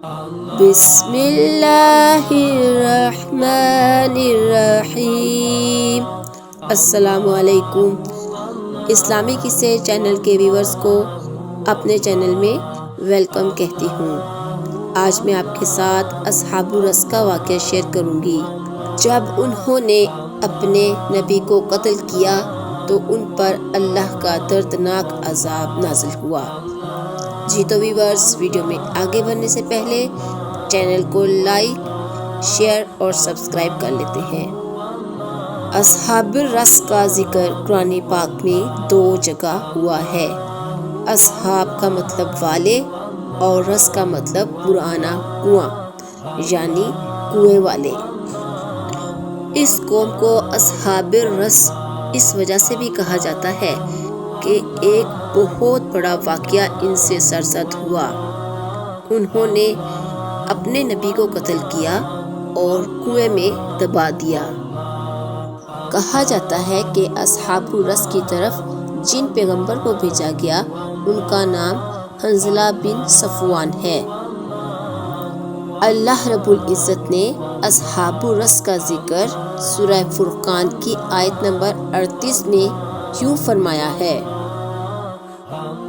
بسم اللہ الرحمن الرحیم۔ السلام علیکم۔ اسلامی قصے چینل کے ویورز کو اپنے چینل میں ویلکم کہتی ہوں۔ آج میں آپ کے ساتھ اصحاب الرس کا واقعہ شیئر کروں گی۔ جب انہوں نے اپنے نبی کو قتل کیا تو ان پر اللہ کا دردناک عذاب نازل ہوا۔ جی تو ویورز، ویڈیو میں آگے بڑھنے سے پہلے چینل کو لائک، شیئر اور سبسکرائب کر لیتے ہیں۔ اصحاب الرس کا ذکر قرآن پاک میں 2 جگہ ہوا ہے۔ اصحاب کا مطلب والے اور رس کا مطلب پرانا کنواں، یعنی کنویں والے۔ اس قوم کو اصحاب الرس اس وجہ سے بھی کہا جاتا ہے کہ ایک بہت بڑا واقعہ ان سے سرزد ہوا۔ انہوں نے اپنے نبی کو قتل کیا اور کنویں میں دبا دیا۔ کہا جاتا ہے کہ اصحاب الرس کی طرف جن پیغمبر کو بھیجا گیا ان کا نام حنظلہ بن صفوان ہے۔ اللہ رب العزت نے اصحاب الرس کا ذکر سورہ فرقان کی آیت نمبر 38 میں یوں فرمایا ہے۔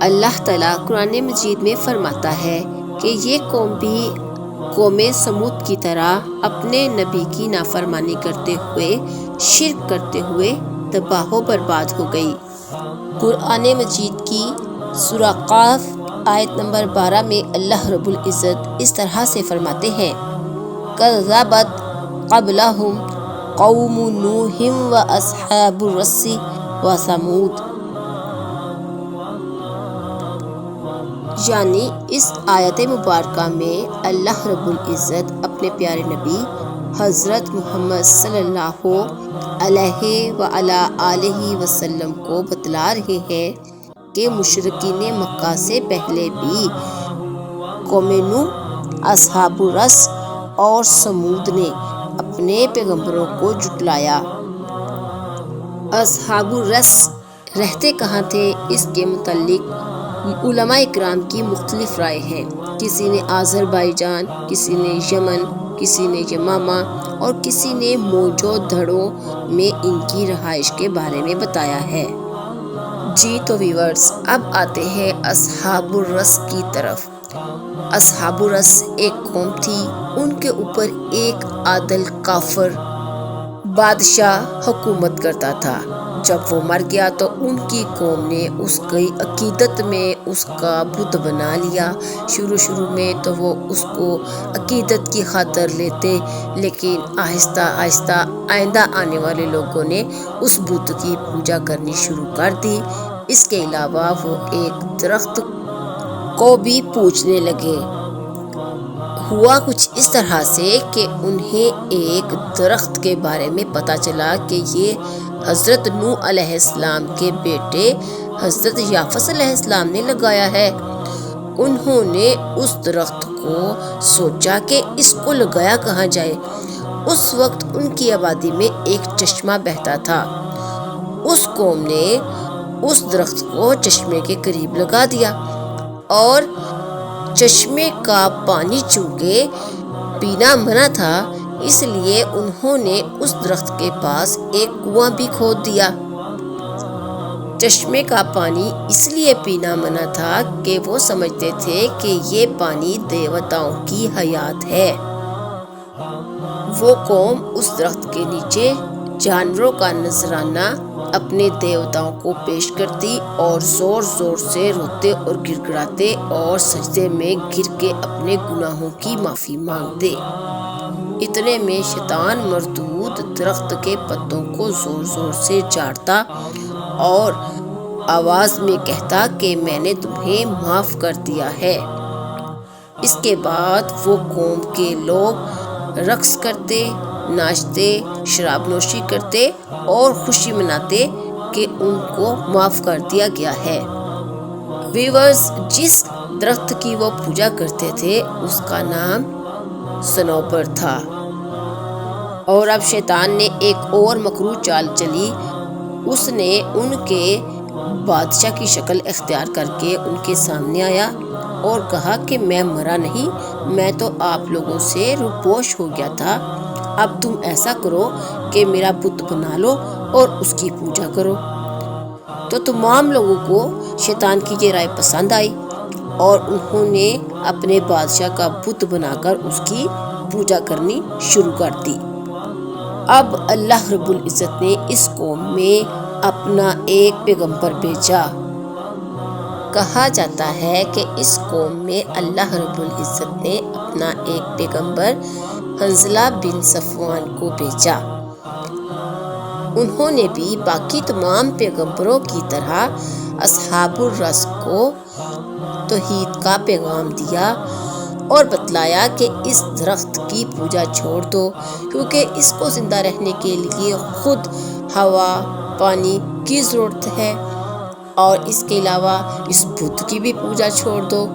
اللہ تعالیٰ قرآن مجید میں فرماتا ہے کہ یہ قوم بھی قوم سمود کی طرح اپنے نبی کی نافرمانی کرتے ہوئے، شرک کرتے ہوئے تباہ و برباد ہو گئی۔ قرآن مجید کی سورہ قاف آیت نمبر 12 میں اللہ رب العزت اس طرح سے فرماتے ہیں: کذبت قبلہم قوم نوح و اصحاب الرس و ثمود۔ یعنی اس آیت مبارکہ میں اللہ رب العزت اپنے پیارے نبی حضرت محمد صلی اللہ علیہ وآلہ وسلم کو بتلا رہے ہیں کہ مشرکین مکہ سے پہلے بھی قوم نوح، اصحاب الرس اور ثمود نے اپنے پیغمبروں کو جھٹلایا۔ اصحاب الرس رہتے کہاں تھے، اس کے متعلق علماء اکرام کی مختلف رائے ہیں۔ کسی نے آذربائیجان، کسی نے یمن، کسی نے یمامہ اور کسی نے موجود دھڑوں میں ان کی رہائش کے بارے میں بتایا ہے۔ جی تو ویورز، اب آتے ہیں اصحاب الرس کی طرف۔ اصحاب الرس ایک قوم تھی، ان کے اوپر ایک عادل کافر بادشاہ حکومت کرتا تھا۔ جب وہ مر گیا تو ان کی قوم نے اس کی عقیدت میں اس کا بت بنا لیا۔ شروع میں تو وہ اس کو عقیدت کی خاطر لیتے، لیکن آہستہ آہستہ آئندہ آنے والے لوگوں نے اس بت کی پوجا کرنی شروع کر دی۔ اس کے علاوہ وہ ایک درخت کو بھی پوجنے لگے۔ ہوا کچھ اس طرح سے کہ انہیں ایک درخت کے بارے میں پتہ چلا کہ یہ حضرت نوح علیہ السلام کے بیٹے حضرت یافس علیہ السلام نے لگایا ہے۔ انہوں نے اس درخت کو سوچا کہ اس کو لگایا کہاں جائے۔ اس وقت ان کی آبادی میں ایک چشمہ بہتا تھا۔ اس قوم نے اس درخت کو چشمے کے قریب لگا دیا اور چشمے کا پانی چونکہ پینا منع تھا، اس لیے انہوں نے اس درخت کے پاس ایک کنواں بھی کھود دیا۔ چشمے کا پانی اس لیے پینا منع تھا کہ وہ سمجھتے تھے کہ یہ پانی دیوتاؤں کی حیات ہے۔ وہ قوم اس درخت کے نیچے جانوروں کا نذرانہ اپنے دیوتاؤں کو پیش کرتی اور زور زور سے روتے اور گڑ گڑاتے اور سجدے میں گر کے اپنے گناہوں کی معافی مانگتے۔ اتنے میں شیطان مردود درخت کے پتوں کو زور زور سے جھاڑتا اور آواز میں کہتا کہ میں نے تمہیں معاف کر دیا ہے۔ اس کے بعد وہ قوم کے لوگ رقص کرتے، ناچتے، شراب نوشی کرتے اور خوشی مناتے کہ ان کو معاف کر دیا گیا ہے۔ ویورز، جس درخت کی وہ پوجا کرتے تھے اس کا نام صنوبر تھا۔ اور اب شیطان نے ایک اور مکروہ چال چلی۔ اس نے ان کے بادشاہ کی شکل اختیار کر کے ان کے سامنے آیا اور کہا کہ میں مرا نہیں، میں تو آپ لوگوں سے روپوش ہو گیا تھا، اب تم ایسا کرو کہ میرا بت بنا لو اور اس کی پوجا کرو۔ تو تمام لوگوں کو شیطان کی یہ رائے پسند آئی اور انہوں نے اپنے بادشاہ کا بت بنا کر اس کی پوجا کرنی شروع کر دی۔ اب اللہ رب العزت نے اس قوم میں اپنا ایک پیغمبر بھیجا۔ کہا جاتا ہے کہ اس قوم میں اللہ رب العزت نے اپنا ایک پیغمبر حنظلہ بن صفوان کو بھیجا۔ انہوں نے بھی باقی تمام پیغمبروں کی طرح اصحاب الرس کو توحید کا پیغام دیا اور بتلایا کہ اس درخت کی پوجا چھوڑ دو، کیونکہ اس کو زندہ رہنے کے لیے خود ہوا پانی کی ضرورت ہے، اور اس کے علاوہ اس بت کی بھی پوجا چھوڑ دو،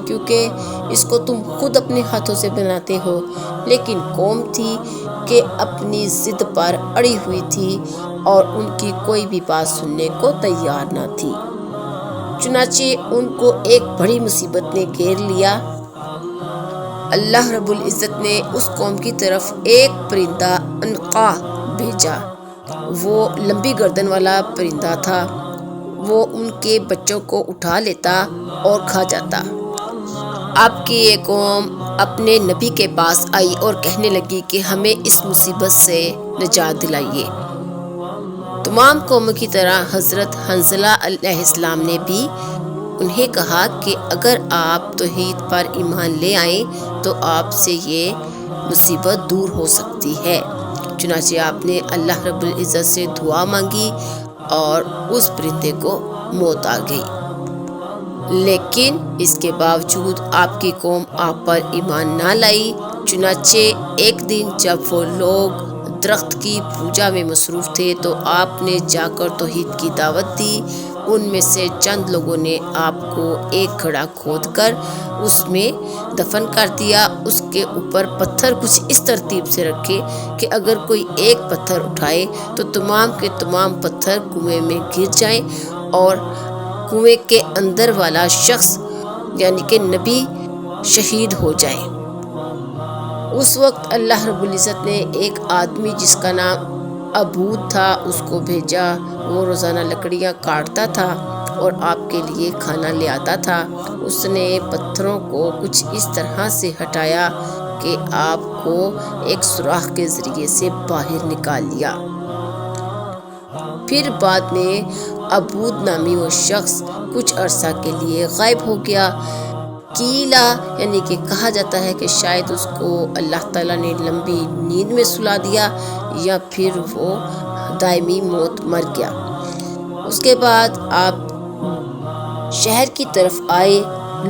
کیونکہ اس کو تم خود اپنے ہاتھوں سے بناتے ہو۔ لیکن قوم تھی کہ اپنی ضد پر اڑی ہوئی تھی اور ان کی کوئی بھی بات سننے کو تیار نہ تھی۔ چنانچہ ان کو ایک بڑی مصیبت نے گھیر لیا۔ اللہ رب العزت نے اس قوم کی طرف ایک پرندہ عنقا بھیجا۔ وہ لمبی گردن والا پرندہ تھا، وہ ان کے بچوں کو اٹھا لیتا اور کھا جاتا۔ اب کی یہ قوم اپنے نبی کے پاس آئی اور کہنے لگی کہ ہمیں اس مصیبت سے نجات دلائیے۔ تمام قوموں کی طرح حضرت حنظلہ علیہ السلام نے بھی انہیں کہا کہ اگر آپ توحید پر ایمان لے آئیں تو آپ سے یہ مصیبت دور ہو سکتی ہے۔ چنانچہ آپ نے اللہ رب العزت سے دعا مانگی اور اس پرندے کو موت آ گئی۔ لیکن اس کے باوجود آپ کی قوم آپ پر ایمان نہ لائی۔ چنانچہ ایک دن جب وہ لوگ درخت کی پوجا میں مصروف تھے تو آپ نے جا کر توحید کی دعوت دی۔ ان میں سے چند لوگوں نے آپ کو ایک گڑھا کھود کر اس میں دفن کر دیا۔ اس کے اوپر پتھر کچھ اس ترتیب سے رکھے کہ اگر کوئی ایک پتھر اٹھائے تو تمام کے تمام پتھر کنویں میں گر جائیں اور کنویں کے اندر والا شخص یعنی کہ نبی شہید ہو جائے۔ اس وقت اللہ رب العزت نے ایک آدمی جس کا نام عبود تھا اس کو بھیجا۔ وہ روزانہ لکڑیاں کاٹتا تھا اور آپ کے لیے کھانا لے آتا تھا۔ اس نے پتھروں کو کچھ اس طرح سے ہٹایا کہ آپ کو ایک سوراخ کے ذریعے سے باہر نکال لیا۔ پھر بعد میں عبود نامی وہ شخص کچھ عرصہ کے لیے غائب ہو گیا۔ کیلا یعنی کہ کہا جاتا ہے کہ شاید اس کو اللہ تعالیٰ نے لمبی نیند میں سلا دیا یا پھر وہ دائمی موت مر گیا۔ اس کے بعد آپ شہر کی طرف آئے،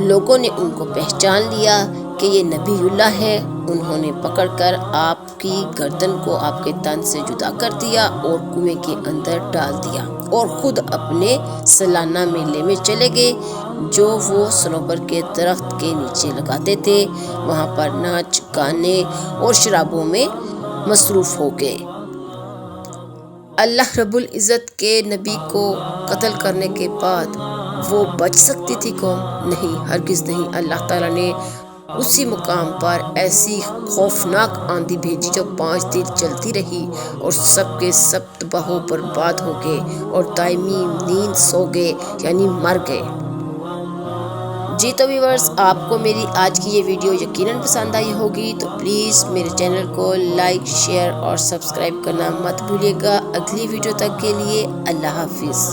لوگوں نے ان کو پہچان لیا کہ یہ نبی اللہ ہے۔ انہوں نے پکڑ کر آپ کی گردن کو آپ کے تن سے جدا کر دیا اور کنویں کے اندر ڈال دیا اور خود اپنے سالانہ میلے میں چلے گئے جو وہ صنوبر کے درخت کے نیچے لگاتے تھے۔ وہاں پر ناچ گانے اور شرابوں میں مصروف ہو گئے۔ اللہ رب العزت کے نبی کو قتل کرنے کے بعد وہ بچ سکتی تھی قوم؟ نہیں، ہرگز نہیں۔ اللہ تعالیٰ نے اسی مقام پر ایسی خوفناک آندھی بھیجی جو 5 دن چلتی رہی اور سب کے سب تباہ و برباد ہو گئے اور دائمی نیند سو گئے یعنی مر گئے۔ جی تو ویورز، آپ کو میری آج کی یہ ویڈیو یقیناً پسند آئی ہوگی، تو پلیز میرے چینل کو لائک شیئر اور سبسکرائب کرنا مت بھولیے گا۔ اگلی ویڈیو تک کے لیے اللہ حافظ۔